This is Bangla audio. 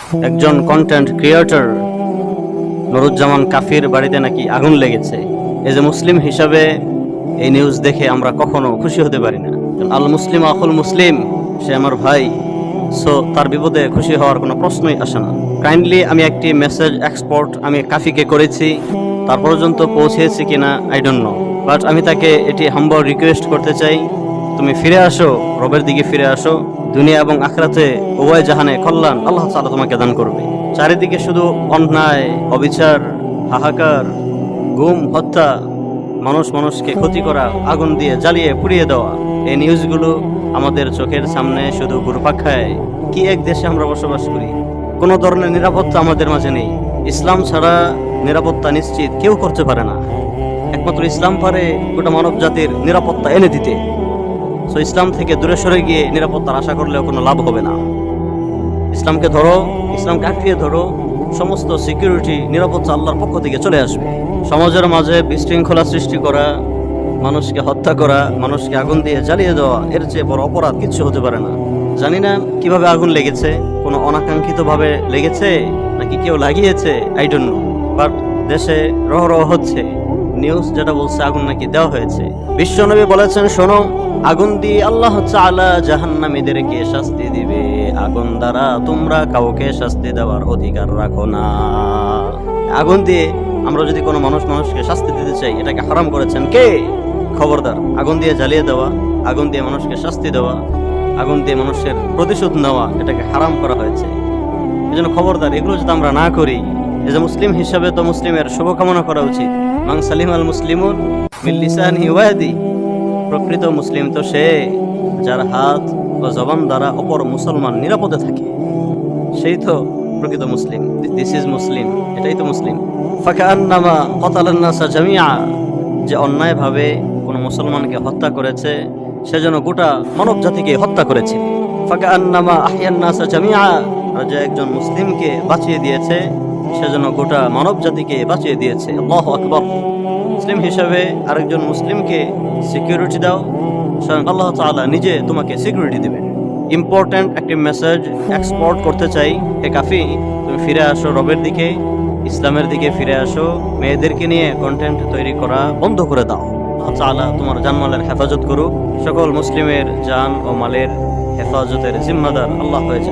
একজন কন্টেন্ট ক্রিয়েটর নুরুজ্জামান কাফির বাড়িতে নাকি আগুন লেগেছে। এজ এ মুসলিম হিসাবে এই নিউজ দেখে আমরা কখনো খুশি হতে পারি না। আল মুসলিম আখুল মুসলিম, সে আমার ভাই, সো তার বিপদে খুশি হওয়ার কোনো প্রশ্নই আসে না। কাইন্ডলি আমি একটি মেসেজ এক্সপোর্ট আমি কাফিকে করেছি, তার পর্যন্ত পৌঁছেছি কিনা আই ডোন্ট নো, বাট আমি তাকে এটি হাম্বল রিকোয়েস্ট করতে চাই, তুমি ফিরে আসো, রবের দিকে ফিরে আসো। দুনিয়া এবং আখিরাতে উভয় জাহানে কল্যাণ আল্লাহ তাআলা তোমাকে দান করবে। চারিদিকে শুধু অন্যায়, অবিচার, হাহাকার, গুম, হত্যা, মানুষকে ক্ষতি করা, আগুন দিয়ে জ্বালিয়ে পুড়িয়ে দেওয়া, এই নিউজগুলো আমাদের চোখের সামনে শুধু ঘুরপাক খায়। কি এক দেশে আমরা বসবাস করি! কোনো ধরনের নিরাপত্তা আমাদের মাঝে নেই। ইসলাম ছাড়া নিরাপত্তা নিশ্চিত কেউ করতে পারে না। একমাত্র ইসলাম পারে গোটা মানব জাতির নিরাপত্তা এনে দিতে। সো ইসলাম থেকে দূরে সরে গিয়ে নিরাপত্তার আশা করলেও কোনো লাভ হবে না। ইসলামকে ধরো, ইসলামকে আঁকড়িয়ে ধরো, সমস্ত সিকিউরিটি, নিরাপত্তা আল্লাহর পক্ষ থেকে চলে আসবে। সমাজের মাঝে বিশৃঙ্খলা সৃষ্টি করা, মানুষকে হত্যা করা, মানুষকে আগুন দিয়ে জ্বালিয়ে দেওয়া, এর চেয়ে বড় অপরাধ কিছু হতে পারে না। জানি না কিভাবে আগুন লেগেছে, কোনো অনাকাঙ্ক্ষিতভাবে লেগেছে নাকি কেউ লাগিয়েছে, আই ডোন্ট নো, বাট দেশে রহ হচ্ছে নিউজ যেটা বলছে আগুন নাকি দেওয়া হয়েছে। বিশ্বনবী বলেছেন, শোনো, আগুন দিয়ে আল্লাহ তাআলা জাহান্নামীদেরকে শাস্তি দিবে। আগুন দ্বারা তোমরা কাউকে শাস্তি দেওয়ার অধিকার রাখো না। আগুন দিয়ে আমরা যদি কোনো মানুষকে শাস্তি দিতে চাই, এটাকে হারাম করেছেন কে? খবরদার, আগুন দিয়ে জ্বালিয়ে দেওয়া, আগুন দিয়ে মানুষকে শাস্তি দেওয়া, আগুন দিয়ে মানুষের প্রতিশোধ নেওয়া, এটাকে হারাম করা হয়েছে। এজন্য খবরদার, এগুলো যদি আমরা না করি, এজ এ মুসলিম হিসাবে তো মুসলিমের শুভকামনা করা উচিত। মান সালিম আল মুসলিমুন মিন লিসানিহি ওয়া ইয়াদিহি, প্রকৃত মুসলিম তো সে যার হাত ও জবান দ্বারা অপর মুসলমান নিরাপদে থাকে, সেই তো প্রকৃত মুসলিম। দিস ইজ মুসলিম, এটাই তো মুসলিম। ফাকান্নামা ক্বাতালান নাসা জামিআ, যে অন্যায়ভাবে কোনো মুসলমানকে হত্যা করেছে, সেজন্য গোটা মানব জাতিকে হত্যা করেছে। ফাকান্নামা আহইয়ান নাসা জামিআ, আর যে একজন মুসলিমকে বাঁচিয়ে দিয়েছে, সেজন্য গোটা মানব জাতিকে বাঁচিয়ে দিয়েছে। আল্লাহু আকবার। মুসলিম হিসাবে আরেকজন মুসলিমকে সিকিউরিটি দাও, স্বয়ং আল্লাহ তাআলা নিজে তোমাকে সিকিউরিটি দেবেন। ইম্পর্ট্যান্ট একটি মেসেজ এক্সপোর্ট করতে চাই, হে কাফি, তুমি ফিরে আসো রবের দিকে, ইসলামের দিকে ফিরে আসো। মেয়েদেরকে নিয়ে কন্টেন্ট তৈরি করা বন্ধ করে দাও। আল্লাহ তাআলা তোমার জানমালের হেফাজত করুক। সকল মুসলিমের জান ও মালের হেফাজতের জিম্মাদার আল্লাহ হয়ে যায়।